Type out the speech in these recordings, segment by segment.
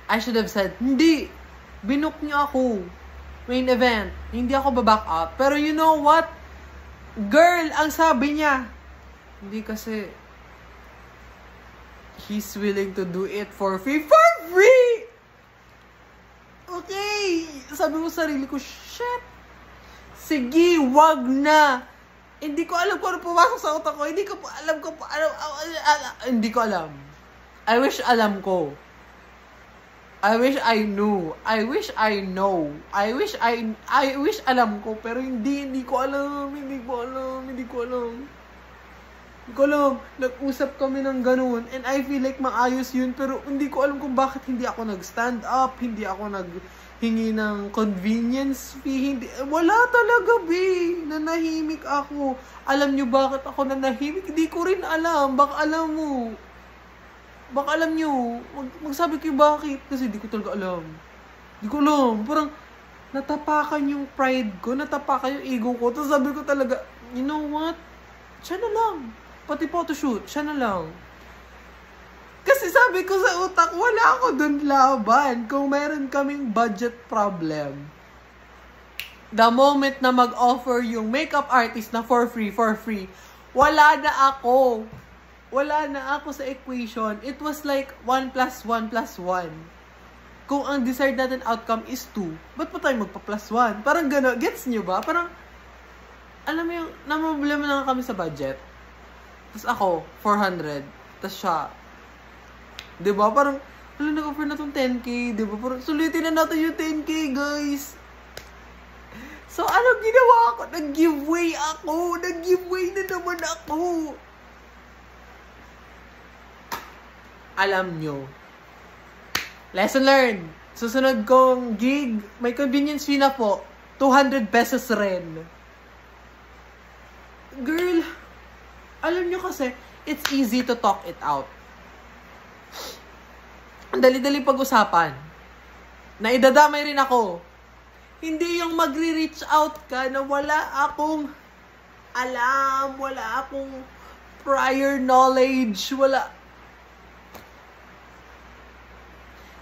I should have said, hindi, binook niyo ako. Main event. Hindi ako baback up. Pero you know what? Girl, ang sabi niya, hindi kasi, he's willing to do it for free. For free! Okay! Sabi ko sa sarili ko, shit! Sige, wag na! Hindi ko alam kung ano pumasok sa utak ko. Hindi ko alam kung paano. Hindi ko alam. I wish alam ko. I wish I knew. I wish I know. I wish alam ko. Pero hindi ko alam. Hindi ko alam. Nag-usap kami ng ganun. And I feel like maayos yun. Pero hindi ko alam kung bakit hindi ako nag-stand up. Hindi ako naghingi ng convenience fee. Wala talaga, be. Nanahimik ako. Alam nyo bakit ako nanahimik? Hindi ko rin alam. Baka alam mo. Baka alam nyo. Magsabi kayo bakit. Kasi hindi ko talaga alam. Hindi ko alam. Parang natapakan yung pride ko. Natapakan yung ego ko. Tapos sabi ko talaga, you know what? Siya na lang. Pati photoshoot. Siya na lang. Kasi sabi ko sa utak, wala ako dun laban. Kung meron kaming budget problem. The moment na mag-offer yung makeup artist na for free, wala na ako. Wala na ako sa equation. It was like 1 + 1 + 1. Kung ang desired natin outcome is 2, ba't pa tayo magpa+1? Parang gano'n. Gets nyo ba? Parang, alam mo yung, na-problema na kami sa budget. Tapos ako, 400. Tapos siya, diba? Parang, nag-offer na tong 10K. Diba? Parang, sulitin na natin yung 10K, guys. So, anong ginawa ko? Nag-giveaway ako. Nag-giveaway na naman ako. Alam nyo. Lesson learned. Susunod kong gig, may convenience fee na po. 200 pesos rin. Girl, alam nyo kasi, it's easy to talk it out. Ang dali-dali pag-usapan. Naidadamay rin ako. Hindi yung magre-reach out ka na wala akong alam, wala akong prior knowledge, wala.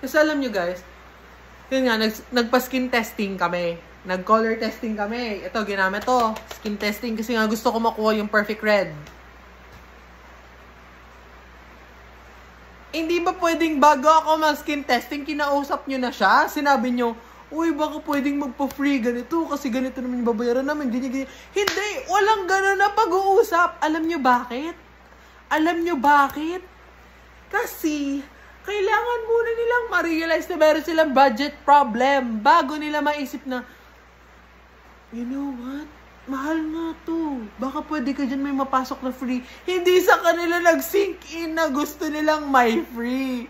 Kasi alam nyo guys, yun nga, nagpa-skin testing kami. Nag-color testing kami. Ito, ginamit to. Skin testing kasi nga gusto ko makuha yung perfect red. Hindi ba pwedeng bago ako mag-skin testing, kinausap nyo na siya? Sinabi nyo, uy, baka pwedeng magpa-free ganito kasi ganito naman yung babayaran namin. Ganyan. Hindi, walang gano'n na pag-uusap. Alam nyo bakit? Kasi, kailangan muna nilang ma-realize na meron silang budget problem bago nila maisip na, you know what? Mahal nga to. Baka pwede ka dyan may mapasok na free. Hindi sa kanila nag-sink in na gusto nilang may free.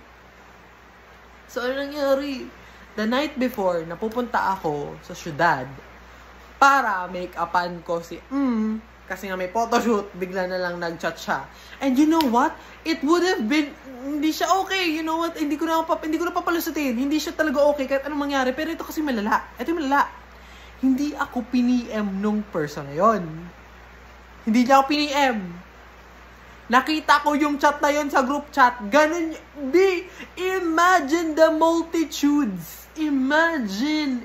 So, ano nangyari? The night before, napupunta ako sa syudad para make-upan ko si kasi nga may photoshoot, bigla na lang nag-chat siya. And you know what? It would have been, hindi siya okay. You know what? Hindi ko na papalusutin. Hindi siya talaga okay kahit anong mangyari. Pero ito kasi malala. Ito yung malala. Hindi ako piniem nung person na yun. Hindi niya ako piniem. Nakita ko yung chat na yun sa group chat. Ganun. Imagine the multitudes. Imagine.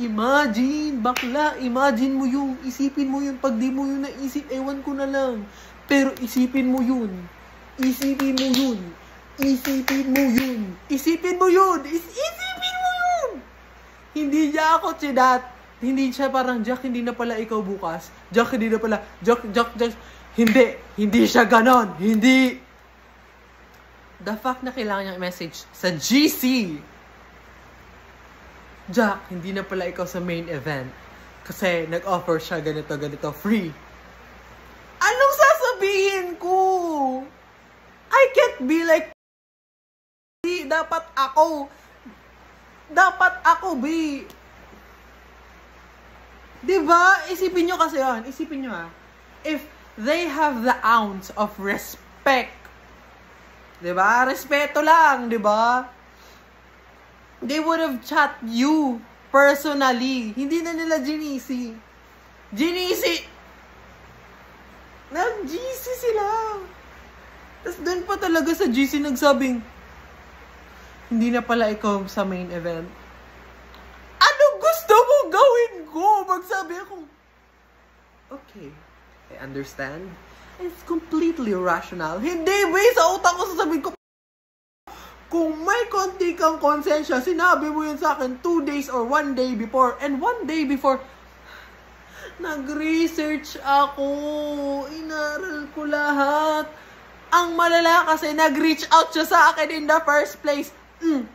Imagine, bakla, imagine mo yung, isipin mo yun, pag di mo yun naisip, ewan ko na lang. Pero isipin mo yun. Hindi niya ako chinat. Hindi siya parang, Jack, hindi na pala ikaw bukas. Jack, hindi na pala, Jack. Hindi siya ganon. Hindi. The fact na kailangan niyang message sa GC. Jack, hindi na pala ikaw sa main event. Kasi nag-offer siya ganito, free. Anong sasabihin ko? I can't be like, dapat ako, B. Diba? Isipin nyo kasi yun. Isipin nyo if they have the ounce of respect, diba? Respeto lang, diba? They would have chat you personally. Hindi na nila ginisi. Nag-GC sila. Tapos doon pa talaga sa GC nagsabing, hindi na pala ikaw sa main event. Anong gusto mo gawin ko? Magsabi ako, okay, I understand. It's completely rational. Hindi, bay, sa utak ko sasabihin ko, kung may konti kang konsensya, sinabi mo yun sa akin 2 days or 1 day before. And 1 day before, nag-research ako. Inaral ko lahat. Ang malala kasi, nag-reach out siya sa akin in the first place.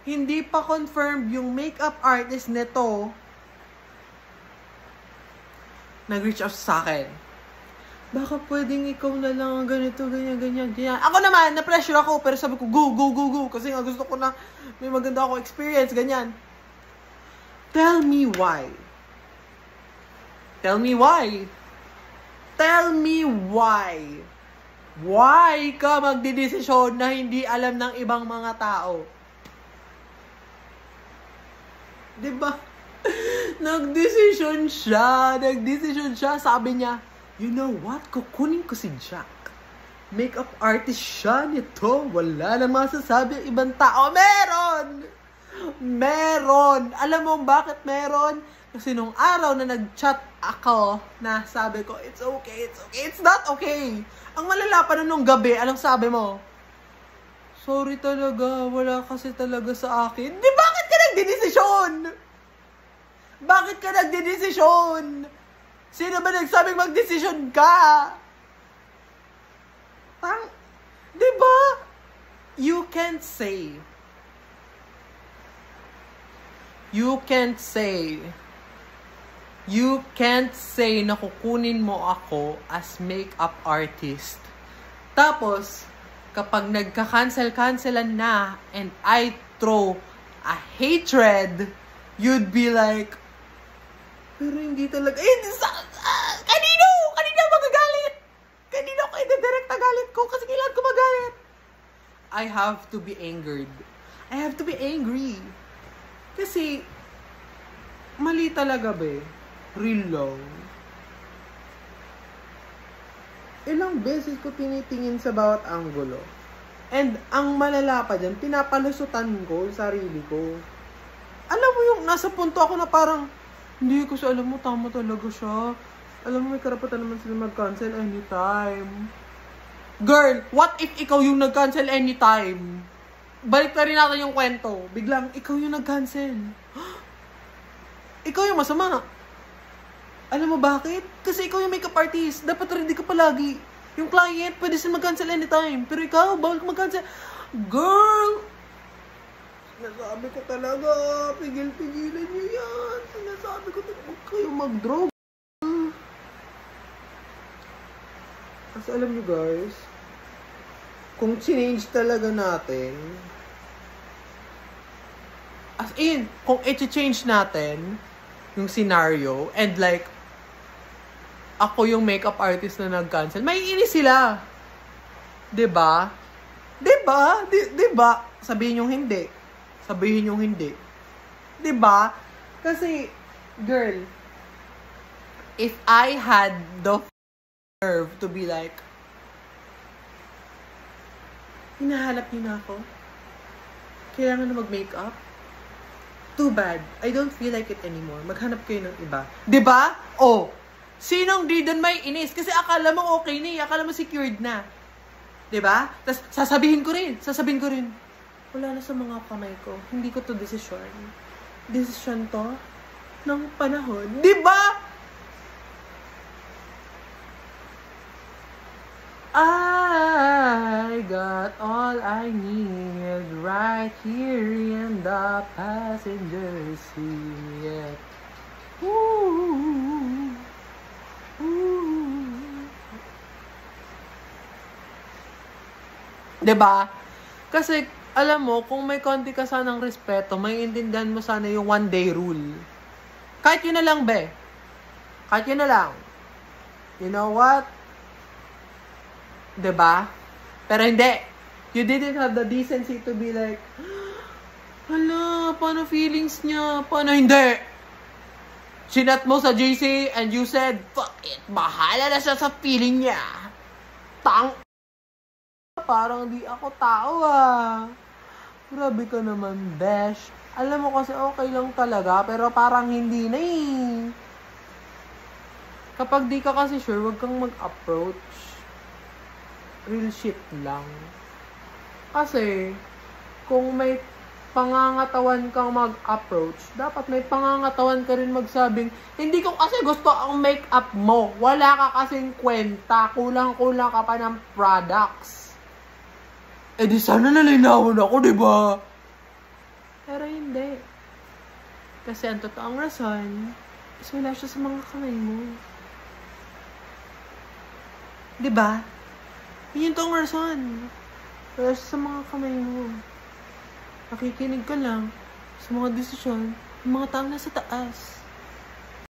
Hindi pa confirmed yung makeup artist nito. Nag-reach out sa akin. Baka pwedeng ikaw na lang ang ganito, ganyan. Ako naman, na-pressure ako, pero sabi ko, go. Kasi nga gusto ko na may maganda ako experience, ganyan. Tell me why. Why ka magdidesisyon na hindi alam ng ibang mga tao? Diba? Nagdesisyon siya. Sabi niya, you know what? Kukunin ko si Jack. Makeup artist siya nito. Wala na masasabi ang ibang tao. Meron! Alam mo bakit meron? Kasi nung araw na nag-chat ako, na sabi ko, it's okay. It's not okay. Ang malala pa nung gabi, anong sabi mo? Sorry talaga, wala kasi talaga sa akin. Di bakit ka nagdidesisyon? Sino ba nagsabing magdesisyon ka? Diba? You can't say na kukunin mo ako as makeup artist. Tapos, kapag nagka-cancelan na and I throw a hatred, you'd be like, pero hindi talaga. Kanino magagalit? Kanino ko i-direct na galit ko? Kasi kailangan ko magalit. I have to be angered. I have to be angry. Kasi, mali talaga be. Real lang. Ilang beses ko tinitingin sa bawat anggulo. And, ang malala pa dyan, pinapalusutan ko yung sarili ko. Alam mo yung nasa punto ako na parang, hindi kasi alam mo, tama talaga siya. Alam mo, may karapatan naman sila mag-cancel anytime. Girl, what if ikaw yung nag-cancel anytime? Balik na rin natin yung kwento. Biglang, ikaw yung nag-cancel. Ikaw yung masama. Alam mo bakit? Kasi ikaw yung makeup artist. Dapat ready ka palagi. Yung client, pwede sila mag-cancel anytime. Pero ikaw, bawal ka mag-cancel. Girl! Sinasabi ko talaga, pigil-pigilan niyo yan. Sinasabi ko talaga, huwag kayo mag-drog. Kasi alam niyo guys, kung change talaga natin, as in, kung i-change natin yung scenario, and like, ako yung makeup artist na nag-cancel, may inis sila. Diba? Sabihin yung hindi. Diba? Kasi, girl, if I had the nerve to be like, hinahanap niyo na ako? Kailangan na mag-makeup? Too bad. I don't feel like it anymore. Maghanap kayo ng iba. Diba? Oh, sinong di doon may inis? Kasi akala mo okay na, akala mo secured na. Diba? Tapos sasabihin ko rin, wala na sa mga kamay ko. Hindi ko to desisyon. Desisyon to ng panahon. Diba? I got all I need right here in the passenger seat. Ooh. Diba? Kasi, alam mo, kung may konti ka sanang respeto, may intindihan mo sana yung 1 day rule. Kahit yun na lang, be. Kahit yun na lang. You know what? Diba? Pero hindi. You didn't have the decency to be like, hala, paano feelings niya? Paano hindi? Sinat mo sa JC and you said, fuck it, bahala na siya sa feeling niya. parang di ako tao ah. Grabe ka naman, besh. Alam mo kasi okay lang talaga, pero parang hindi na eh. Kapag di ka kasi sure, wag kang mag-approach. Real shit lang. Kasi, kung may pangangatawan kang mag-approach, dapat may pangangatawan ka rin magsabing, hindi ko kasi gusto ang make-up mo. Wala ka kasing kwenta. Kulang-kulang ka pa ng products. Eh di sana nalinawan ako, di ba? Pero hindi. Kasi ang totoong rason is wala siya sa mga kamay mo. Di ba? Yun yung totoong rason. Wala siya sa mga kamay mo. Nakikinig ka lang sa mga desisyon ng mga taong nasa taas.